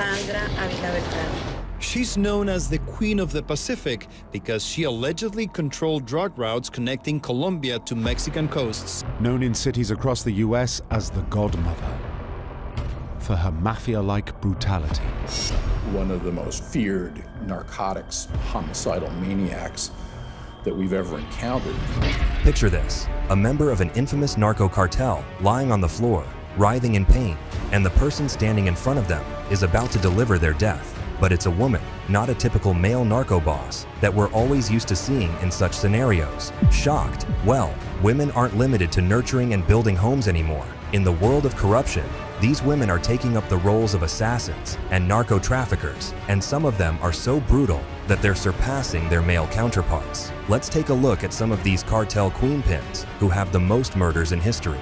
Sandra Beltron. She's known as the Queen of the Pacific because she allegedly controlled drug routes connecting Colombia to Mexican coasts. Known in cities across the US as the Godmother for her mafia-like brutality. One of the most feared narcotics homicidal maniacs that we've ever encountered. Picture this, a member of an infamous narco cartel lying on the floor, writhing in pain, and the person standing in front of them is about to deliver their death. But it's a woman, not a typical male narco boss that we're always used to seeing in such scenarios. Shocked? Well, women aren't limited to nurturing and building homes anymore. In the world of corruption, these women are taking up the roles of assassins and narco traffickers, and some of them are so brutal that they're surpassing their male counterparts. Let's take a look at some of these cartel queenpins who have the most murders in history.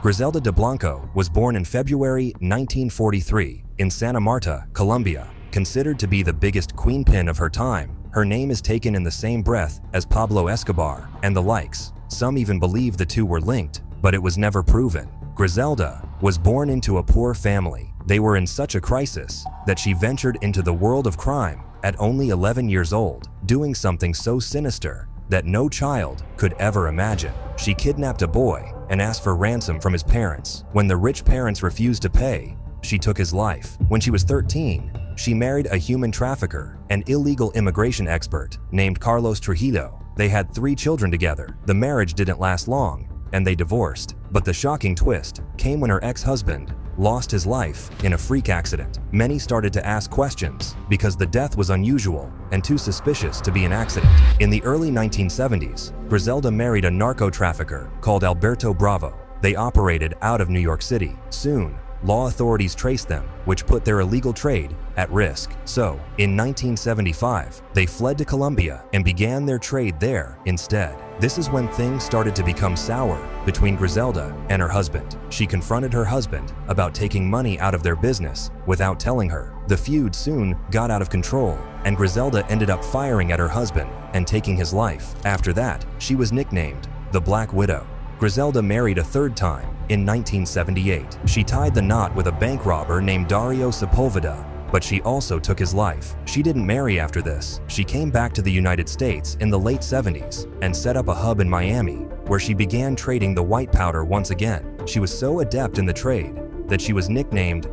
Griselda deBlanco was born in February 1943 in Santa Marta, Colombia. Considered to be the biggest queenpin of her time, her name is taken in the same breath as Pablo Escobar and the likes. Some even believe the two were linked, but it was never proven. Griselda was born into a poor family. They were in such a crisis that she ventured into the world of crime at only 11 years old, doing something so sinister that no child could ever imagine. She kidnapped a boy and asked for ransom from his parents. When the rich parents refused to pay, she took his life. When she was 13, she married a human trafficker, an illegal immigration expert named Carlos Trujillo. They had 3 children together. The marriage didn't last long, and they divorced. But the shocking twist came when her ex-husband lost his life in a freak accident. Many started to ask questions because the death was unusual and too suspicious to be an accident. In the early 1970s, Griselda married a narco trafficker called Alberto Bravo. They operated out of New York City. Soon, law authorities traced them, which put their illegal trade at risk. So, in 1975, they fled to Colombia and began their trade there instead. This is when things started to become sour between Griselda and her husband. She confronted her husband about taking money out of their business without telling her. The feud soon got out of control, and Griselda ended up firing at her husband and taking his life. After that, she was nicknamed the Black Widow. Griselda married a third time in 1978. She tied the knot with a bank robber named Dario Sepulveda, but she also took his life. She didn't marry after this. She came back to the United States in the late 70s and set up a hub in Miami, where she began trading the white powder once again. She was so adept in the trade that she was nicknamed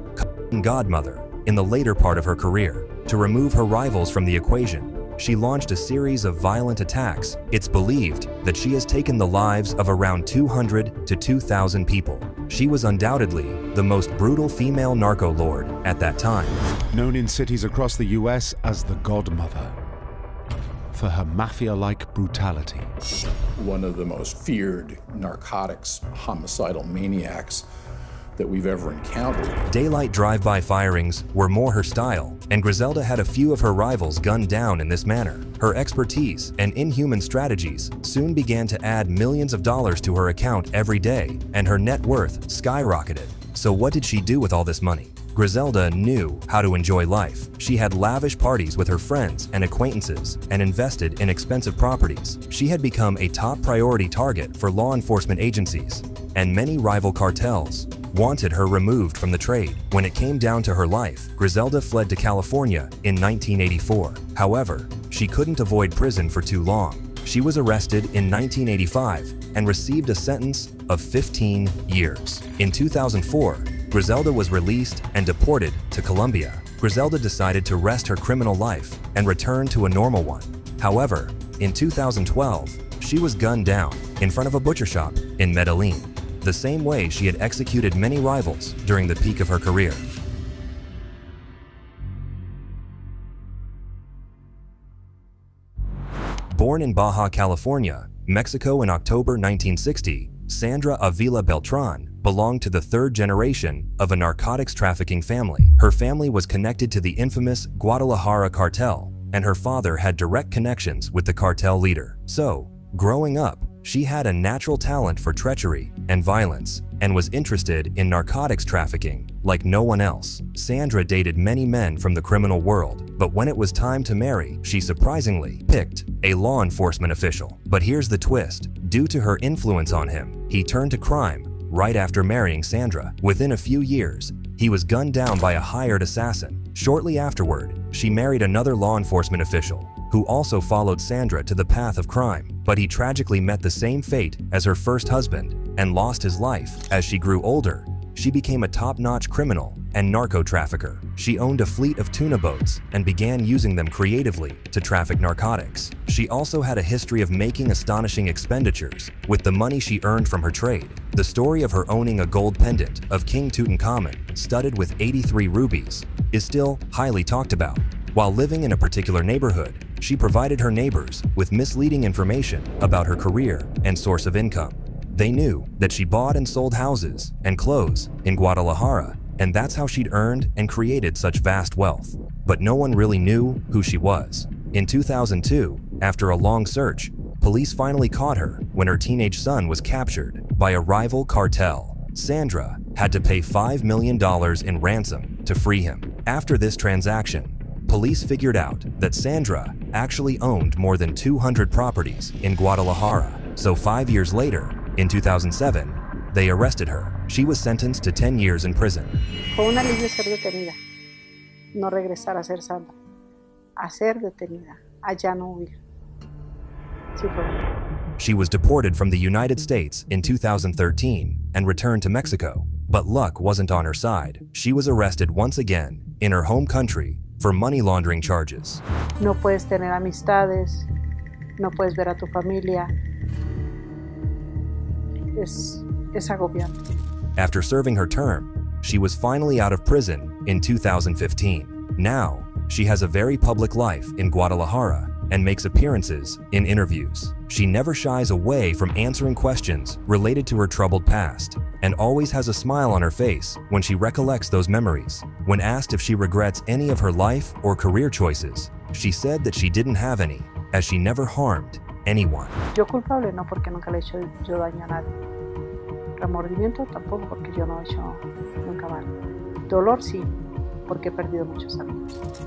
Godmother in the later part of her career. To remove her rivals from the equation, she launched a series of violent attacks. It's believed that she has taken the lives of around 200 to 2,000 people. She was undoubtedly the most brutal female narco lord at that time. Known in cities across the US as the Godmother for her mafia-like brutality. One of the most feared narcotics homicidal maniacs that we've ever encountered. Daylight drive-by firings were more her style, and Griselda had a few of her rivals gunned down in this manner. Her expertise and inhuman strategies soon began to add millions of dollars to her account every day, and her net worth skyrocketed. So what did she do with all this money? Griselda knew how to enjoy life. She had lavish parties with her friends and acquaintances and invested in expensive properties. She had become a top priority target for law enforcement agencies, and many rival cartels wanted her removed from the trade. When it came down to her life, Griselda fled to California in 1984. However, she couldn't avoid prison for too long. She was arrested in 1985 and received a sentence of 15 years. In 2004, Griselda was released and deported to Colombia. Griselda decided to rest her criminal life and return to a normal one. However, in 2012, she was gunned down in front of a butcher shop in Medellin, the same way she had executed many rivals during the peak of her career. Born in Baja California, Mexico in October 1960, Sandra Ooa Beltron belonged to the third generation of a narcotics trafficking family. Her family was connected to the infamous Guadalajara cartel, and her father had direct connections with the cartel leader. So, growing up, she had a natural talent for treachery and violence and was interested in narcotics trafficking like no one else. Sandra dated many men from the criminal world, but when it was time to marry, she surprisingly picked a law enforcement official. But here's the twist. Due to her influence on him, he turned to crime right after marrying Sandra. Within a few years, he was gunned down by a hired assassin. Shortly afterward, she married another law enforcement official who also followed Sandra to the path of crime, but he tragically met the same fate as her first husband and lost his life. As she grew older, she became a top-notch criminal and narco trafficker. She owned a fleet of tuna boats and began using them creatively to traffic narcotics. She also had a history of making astonishing expenditures with the money she earned from her trade. The story of her owning a gold pendant of King Tutankhamun, studded with 83 rubies, is still highly talked about. While living in a particular neighborhood, she provided her neighbors with misleading information about her career and source of income. They knew that she bought and sold houses and clothes in Guadalajara, and that's how she'd earned and created such vast wealth. But no one really knew who she was. In 2002, after a long search, police finally caught her when her teenage son was captured by a rival cartel. Sandra had to pay $5 million in ransom to free him. After this transaction, police figured out that Sandra actually owned more than 200 properties in Guadalajara. So 5 years later, in 2007, they arrested her. She was sentenced to 10 years in prison. Fue un alivio ser detenida, no regresar a ser Sandra, a ser detenida, a ya no huir. Sí fue. She was deported from the United States in 2013 and returned to Mexico. But luck wasn't on her side. She was arrested once again in her home country for money laundering charges. No puedes tener amistades, no puedes ver a tu familia. Es agobiante. After serving her term, she was finally out of prison in 2015. Now, she has a very public life in Guadalajara and makes appearances in interviews. She never shies away from answering questions related to her troubled past and always has a smile on her face when she recollects those memories. When asked if she regrets any of her life or career choices, she said that she didn't have any, as she never harmed anyone. Yo culpable no, porque nunca le he hecho yo daño a nadie. Remordimiento tampoco, porque yo no he hecho nunca mal. Dolor sí, porque he perdido muchos amigos.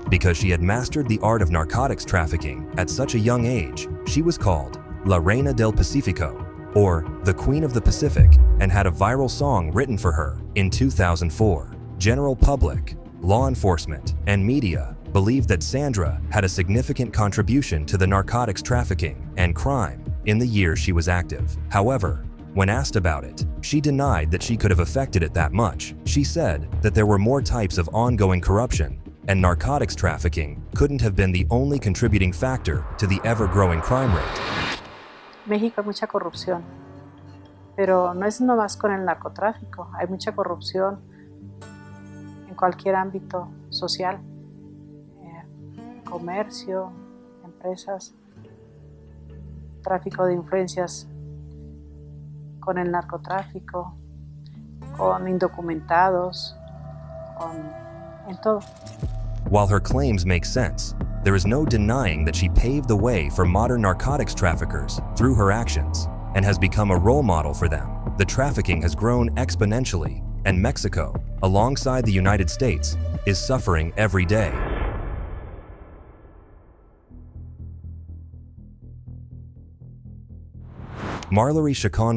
Because she had mastered the art of narcotics trafficking at such a young age, she was called La Reina del Pacifico, or the Queen of the Pacific, and had a viral song written for her in 2004. General public, law enforcement, and media believed that Sandra had a significant contribution to the narcotics trafficking and crime in the years she was active. However, when asked about it, she denied that she could have affected it that much. She said that there were more types of ongoing corruption, and narcotics trafficking couldn't have been the only contributing factor to the ever-growing crime rate. México hay mucha corrupción, pero no es nomás con el narcotráfico, hay mucha corrupción en cualquier ámbito social, comercio, empresas, tráfico de influencias con el narcotráfico, con indocumentados, en todo. While her claims make sense, there is no denying that she paved the way for modern narcotics traffickers through her actions and has become a role model for them. The trafficking has grown exponentially, and Mexico, alongside the United States, is suffering every day. Marjorie Shakon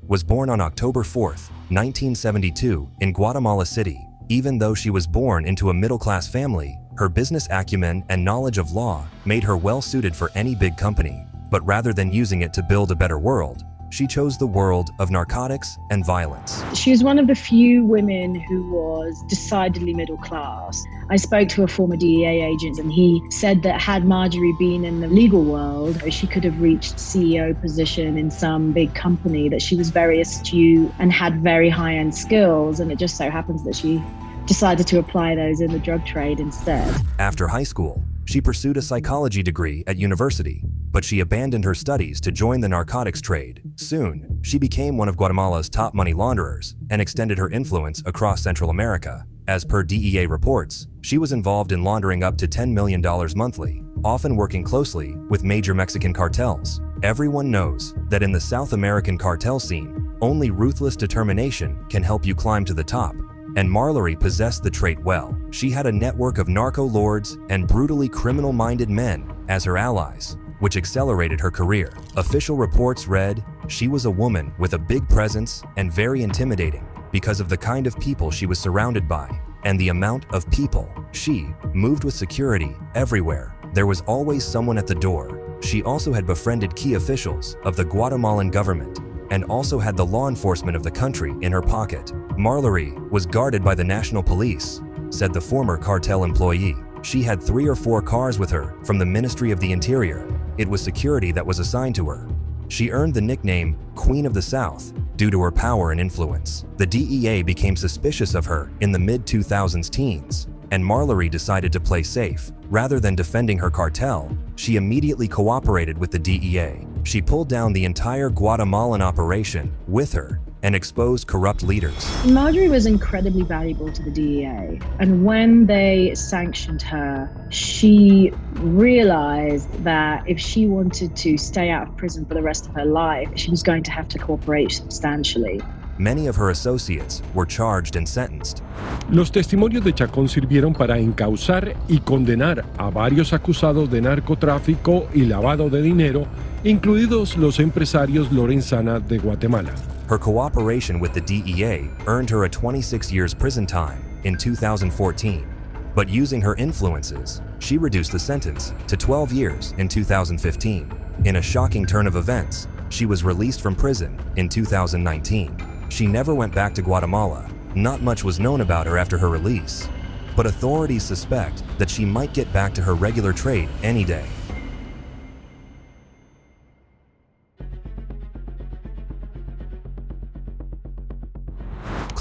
was born on October 4, 1972, in Guatemala City. Even though she was born into a middle-class family, her business acumen and knowledge of law made her well-suited for any big company. But rather than using it to build a better world, she chose the world of narcotics and violence. She was one of the few women who was decidedly middle class. I spoke to a former DEA agent, and he said that had Marjorie been in the legal world, she could have reached CEO position in some big company, that she was very astute and had very high-end skills, and it just so happens that she decided to apply those in the drug trade instead. After high school, she pursued a psychology degree at university, but she abandoned her studies to join the narcotics trade. Soon, she became one of Guatemala's top money launderers and extended her influence across Central America. As per DEA reports, she was involved in laundering up to $10 million monthly, often working closely with major Mexican cartels. Everyone knows that in the South American cartel scene, only ruthless determination can help you climb to the top. And Marjorie possessed the trait well. She had a network of narco lords and brutally criminal-minded men as her allies. which accelerated her career. Official reports read, she was a woman with a big presence and very intimidating because of the kind of people she was surrounded by and the amount of people. She moved with security everywhere. There was always someone at the door. She also had befriended key officials of the Guatemalan government and also had the law enforcement of the country in her pocket. Marjorie was guarded by the national police, said the former cartel employee. She had 3 or 4 cars with her from the Ministry of the Interior. It was security that was assigned to her. She earned the nickname Queen of the South due to her power and influence. The DEA became suspicious of her in the mid-2000s teens, and Marjorie decided to play safe. Rather than defending her cartel, she immediately cooperated with the DEA. She pulled down the entire Guatemalan operation with her and exposed corrupt leaders. Marjorie was incredibly valuable to the DEA, and when they sanctioned her, she realized that if she wanted to stay out of prison for the rest of her life, she was going to have to cooperate substantially. Many of her associates were charged and sentenced. Los testimonios de Chacón sirvieron para encauzar y condenar a varios acusados de narcotráfico y lavado de dinero, incluidos los empresarios Lorenzana de Guatemala. Her cooperation with the DEA earned her a 26 years prison time in 2014. But using her influences, she reduced the sentence to 12 years in 2015. In a shocking turn of events, she was released from prison in 2019. She never went back to Guatemala. Not much was known about her after her release, but authorities suspect that she might get back to her regular trade any day.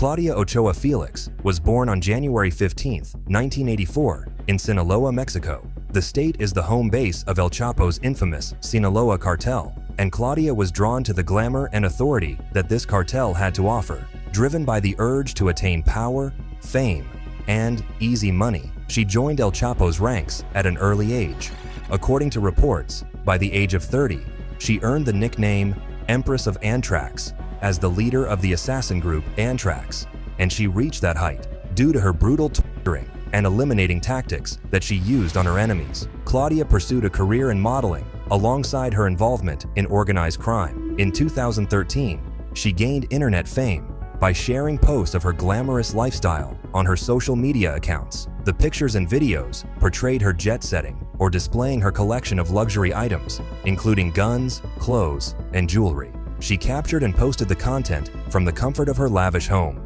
Claudia Ooa Felix was born on January 15, 1984, in Sinaloa, Mexico. The state is the home base of El Chapo's infamous Sinaloa cartel, and Claudia was drawn to the glamour and authority that this cartel had to offer. Driven by the urge to attain power, fame, and easy money, she joined El Chapo's ranks at an early age. According to reports, by the age of 30, she earned the nickname Empress of Antrax as the leader of the assassin group Antrax, and she reached that height due to her brutal torturing and eliminating tactics that she used on her enemies. Claudia pursued a career in modeling alongside her involvement in organized crime. In 2013, she gained internet fame by sharing posts of her glamorous lifestyle on her social media accounts. The pictures and videos portrayed her jet setting or displaying her collection of luxury items, including guns, clothes, and jewelry. She captured and posted the content from the comfort of her lavish home.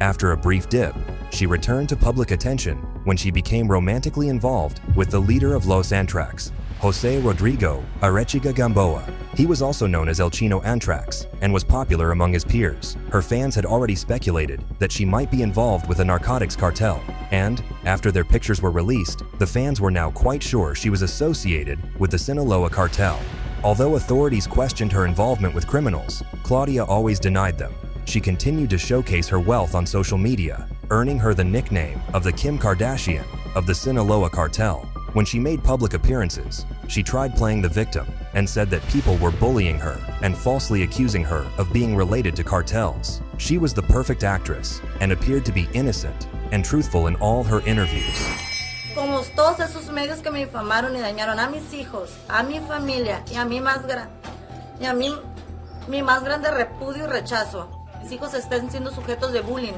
After a brief dip, she returned to public attention when she became romantically involved with the leader of Los Antrax, Jose Rodrigo Arechiga Gamboa. He was also known as El Chino Antrax and was popular among his peers. Her fans had already speculated that she might be involved with a narcotics cartel, and after their pictures were released, the fans were now quite sure she was associated with the Sinaloa cartel. Although authorities questioned her involvement with criminals, Claudia always denied them. She continued to showcase her wealth on social media, earning her the nickname of the Kim Kardashian of the Sinaloa cartel. When she made public appearances, she tried playing the victim and said that people were bullying her and falsely accusing her of being related to cartels. She was the perfect actress and appeared to be innocent and truthful in all her interviews. Como todos esos medios que me difamaron y dañaron a mis hijos, a mi familia y a mí mi más grande repudio y rechazo. Mis hijos están siendo sujetos de bullying.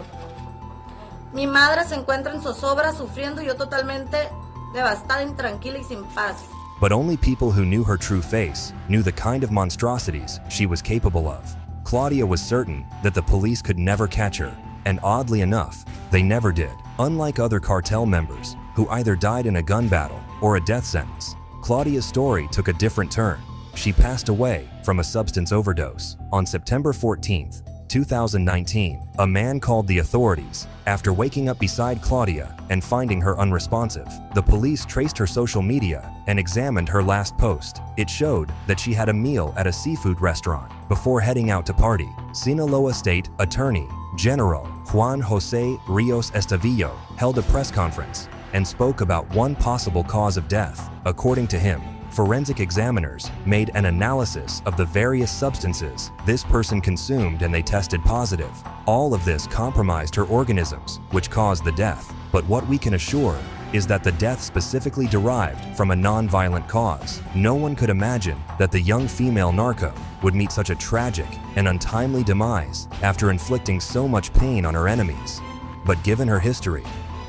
Mi madre se encuentra en zozobra sufriendo y yo totalmente devastada, intranquila y sin paz. But only people who knew her true face knew the kind of monstrosities she was capable of. Claudia was certain that the police could never catch her, and oddly enough, they never did. Unlike other cartel members, who either died in a gun battle or a death sentence, Claudia's story took a different turn. She passed away from a substance overdose. On September 14th, 2019, a man called the authorities after waking up beside Claudia and finding her unresponsive. The police traced her social media and examined her last post. It showed that she had a meal at a seafood restaurant before heading out to party. Sinaloa State Attorney General Juan Jose Rios Estavillo held a press conference and spoke about one possible cause of death. According to him, forensic examiners made an analysis of the various substances this person consumed and they tested positive. All of this compromised her organisms, which caused the death. But what we can assure is that the death specifically derived from a non-violent cause. No one could imagine that the young female narco would meet such a tragic and untimely demise after inflicting so much pain on her enemies. But given her history,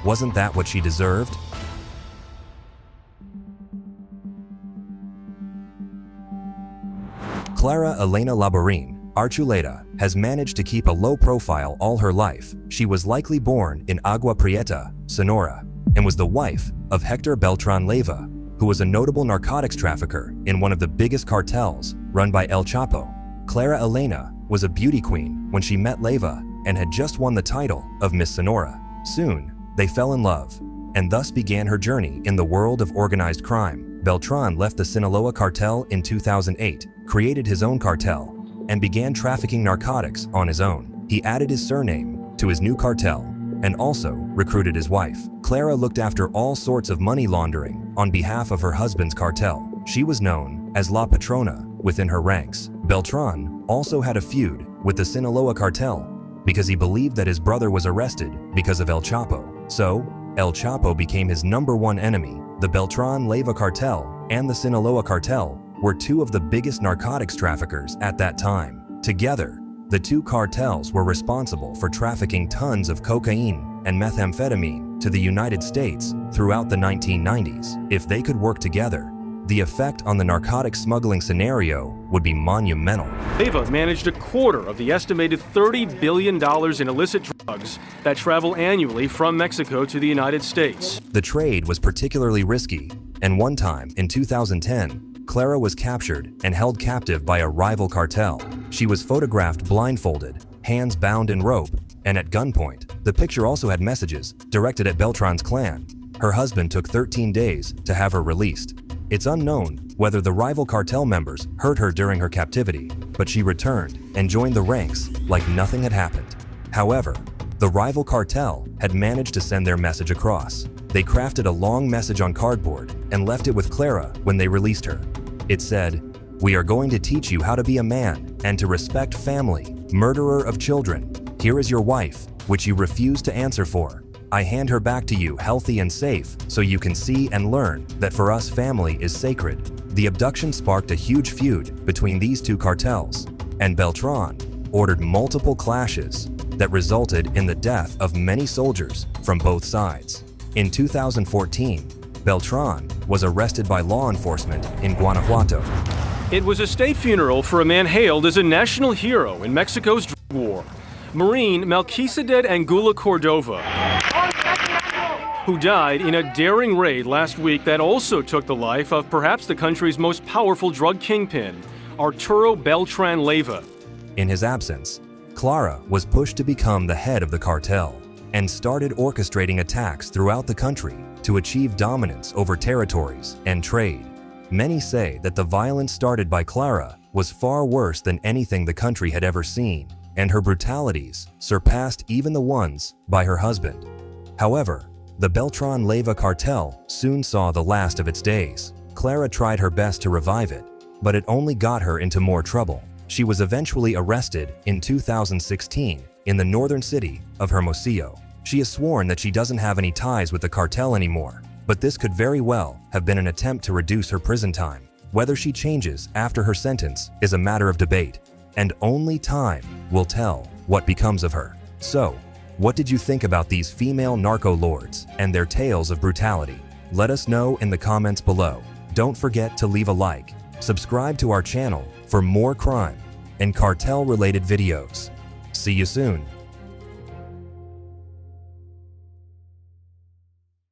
wasn't that what she deserved? Clara Elena Laborín Archuleta has managed to keep a low profile all her life. She was likely born in Agua Prieta, Sonora, and was the wife of Hector Beltran Leyva, who was a notable narcotics trafficker in one of the biggest cartels run by El Chapo. Clara Elena was a beauty queen when she met Leyva and had just won the title of Miss Sonora. Soon, they fell in love, and thus began her journey in the world of organized crime. Beltran left the Sinaloa cartel in 2008, created his own cartel, and began trafficking narcotics on his own. He added his surname to his new cartel and also recruited his wife. Clara looked after all sorts of money laundering on behalf of her husband's cartel. She was known as La Patrona within her ranks. Beltran also had a feud with the Sinaloa cartel because he believed that his brother was arrested because of El Chapo. So, El Chapo became his #1 enemy. The Beltran-Leyva cartel and the Sinaloa cartel were two of the biggest narcotics traffickers at that time. Together, the two cartels were responsible for trafficking tons of cocaine and methamphetamine to the United States throughout the 1990s. If they could work together, the effect on the narcotic smuggling scenario would be monumental. Leyva managed a quarter of the estimated $30 billion in illicit drugs that travel annually from Mexico to the United States. The trade was particularly risky, and one time in 2010, Clara was captured and held captive by a rival cartel. She was photographed blindfolded, hands bound in rope, and at gunpoint. The picture also had messages directed at Beltran's clan. Her husband took 13 days to have her released. It's unknown whether the rival cartel members hurt her during her captivity, but she returned and joined the ranks like nothing had happened. However, the rival cartel had managed to send their message across. They crafted a long message on cardboard and left it with Clara when they released her. It said, "We are going to teach you how to be a man and to respect family, murderer of children. Here is your wife, which you refuse to answer for. I hand her back to you healthy and safe so you can see and learn that for us family is sacred." The abduction sparked a huge feud between these two cartels, and Beltran ordered multiple clashes that resulted in the death of many soldiers from both sides. In 2014, Beltran was arrested by law enforcement in Guanajuato. It was a state funeral for a man hailed as a national hero in Mexico's drug war, Marine Melquisedec Angula Cordova, who died in a daring raid last week that also took the life of perhaps the country's most powerful drug kingpin, Arturo Beltran Leyva. In his absence, Clara was pushed to become the head of the cartel and started orchestrating attacks throughout the country to achieve dominance over territories and trade. Many say that the violence started by Clara was far worse than anything the country had ever seen, and her brutalities surpassed even the ones by her husband. However, the Beltran-Leyva cartel soon saw the last of its days. Clara tried her best to revive it, but it only got her into more trouble. She was eventually arrested in 2016 in the northern city of Hermosillo. She has sworn that she doesn't have any ties with the cartel anymore, but this could very well have been an attempt to reduce her prison time. Whether she changes after her sentence is a matter of debate, and only time will tell what becomes of her. So, what did you think about these female narco lords and their tales of brutality? Let us know in the comments below. Don't forget to leave a like, subscribe to our channel for more crime and cartel-related videos. See you soon.